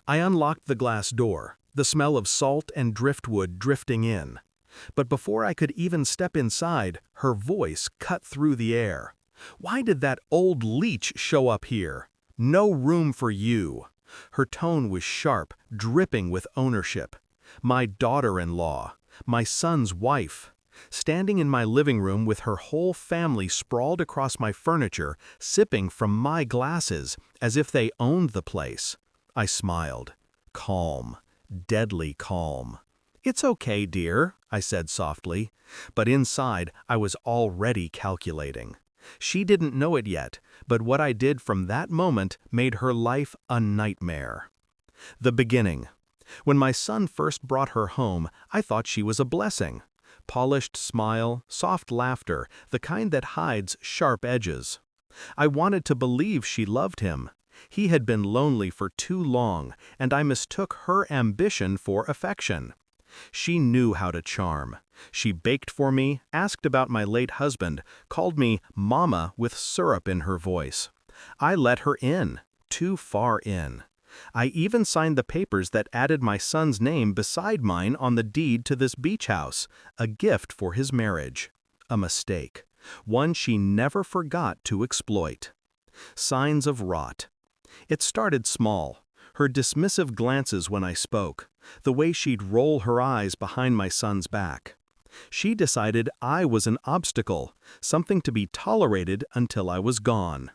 I unlocked the glass door, the smell of salt and driftwood drifting in. But before I could even step inside, her voice cut through the air. "Why did that old leech show up here? No room for you." Her tone was sharp, dripping with ownership. My daughter-in-law, my son's wife, standing in my living room with her whole family sprawled across my furniture, sipping from my glasses, as if they owned the place. I smiled. Calm, deadly calm. "It's okay, dear," I said softly, but inside I was already calculating. She didn't know it yet, but what I did from that moment made her life a nightmare. The beginning. When my son first brought her home, I thought she was a blessing. Polished smile, soft laughter, the kind that hides sharp edges. I wanted to believe she loved him. He had been lonely for too long, and I mistook her ambition for affection. She knew how to charm. She baked for me, asked about my late husband, called me Mama with syrup in her voice. I let her in, too far in. I even signed the papers that added my son's name beside mine on the deed to this beach house, a gift for his marriage. A mistake, one she never forgot to exploit. Signs of rot. It started small. Her dismissive glances when I spoke, the way she'd roll her eyes behind my son's back. She decided I was an obstacle, something to be tolerated until I was gone.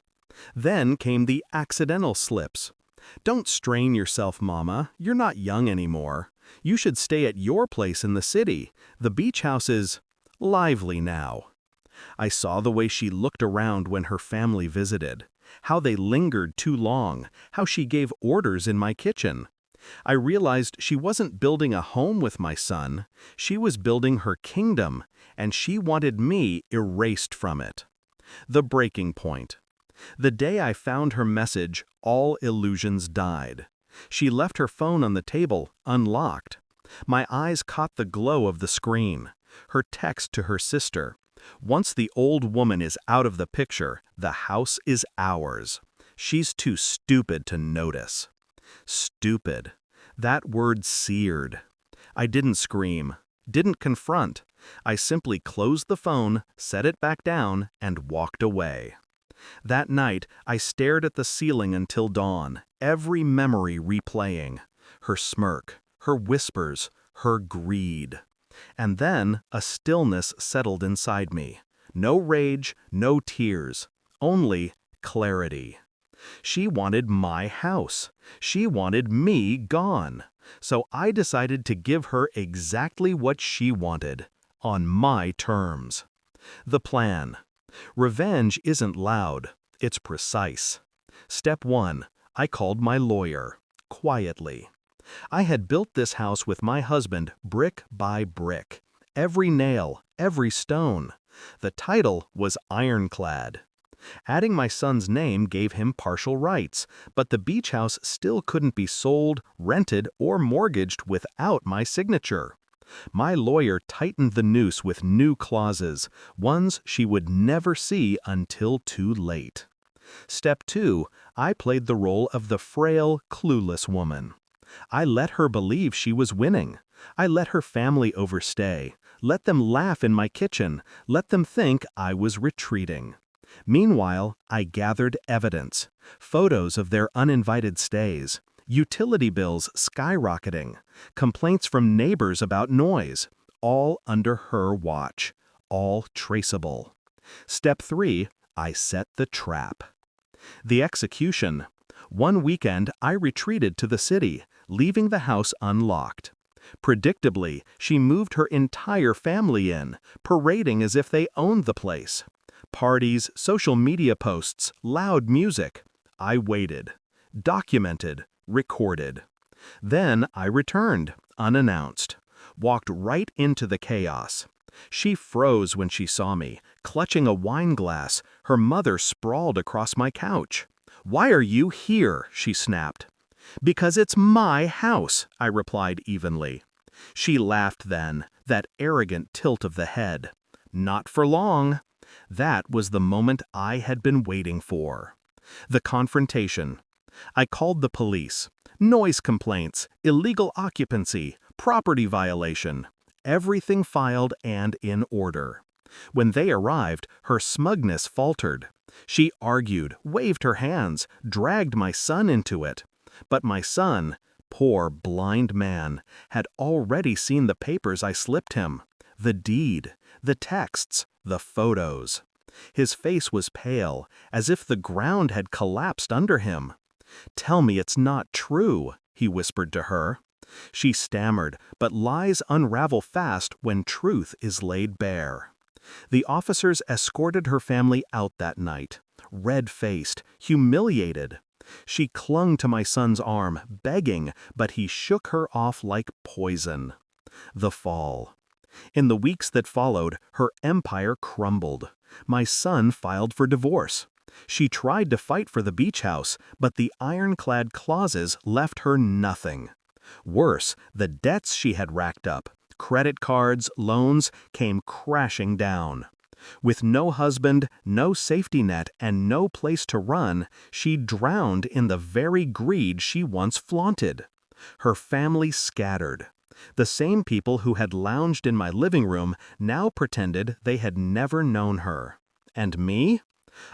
Then came the accidental slips. "Don't strain yourself, Mama. You're not young anymore. You should stay at your place in the city. The beach house is lively now." I saw the way she looked around when her family visited, how they lingered too long, how she gave orders in my kitchen. I realized she wasn't building a home with my son, she was building her kingdom, and she wanted me erased from it. The breaking point. The day I found her message, all illusions died. She left her phone on the table, unlocked. My eyes caught the glow of the screen. Her text to her sister. "Once the old woman is out of the picture, the house is ours. She's too stupid to notice." Stupid. That word seared. I didn't scream, didn't confront. I simply closed the phone, set it back down, and walked away. That night, I stared at the ceiling until dawn, every memory replaying. Her smirk, her whispers, her greed. And then a stillness settled inside me. No rage, no tears, only clarity. She wanted my house. She wanted me gone. So I decided to give her exactly what she wanted, on my terms. The plan. Revenge isn't loud, it's precise. Step 1. I called my lawyer, quietly. I had built this house with my husband brick by brick. Every nail, every stone. The title was ironclad. Adding my son's name gave him partial rights, but the beach house still couldn't be sold, rented, or mortgaged without my signature. My lawyer tightened the noose with new clauses, ones she would never see until too late. Step 2. I played the role of the frail, clueless woman. I let her believe she was winning. I let her family overstay, let them laugh in my kitchen, let them think I was retreating. Meanwhile, I gathered evidence, photos of their uninvited stays, utility bills skyrocketing, complaints from neighbors about noise, all under her watch, all traceable. Step 3. I set the trap. The execution. One weekend, I retreated to the city, leaving the house unlocked. Predictably, she moved her entire family in, parading as if they owned the place. Parties, social media posts, loud music. I waited, documented, recorded. Then I returned, unannounced, walked right into the chaos. She froze when she saw me, clutching a wine glass, her mother sprawled across my couch. "Why are you here?" she snapped. "Because it's my house," I replied evenly. She laughed then, that arrogant tilt of the head. Not for long. That was the moment I had been waiting for. The confrontation. I called the police. Noise complaints, illegal occupancy, property violation. Everything filed and in order. When they arrived, her smugness faltered. She argued, waved her hands, dragged my son into it. But my son, poor blind man, had already seen the papers I slipped him. The deed, the texts, the photos. His face was pale, as if the ground had collapsed under him. "Tell me it's not true," he whispered to her. She stammered, but lies unravel fast when truth is laid bare. The officers escorted her family out that night, red-faced, humiliated. She clung to my son's arm, begging, but he shook her off like poison. The fall. In the weeks that followed, her empire crumbled. My son filed for divorce. She tried to fight for the beach house, but the ironclad clauses left her nothing. Worse, the debts she had racked up, credit cards, loans, came crashing down. With no husband, no safety net, and no place to run, she drowned in the very greed she once flaunted. Her family scattered. The same people who had lounged in my living room now pretended they had never known her. And me?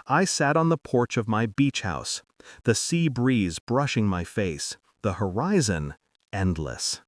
I sat on the porch of my beach house, the sea breeze brushing my face, the horizon endless.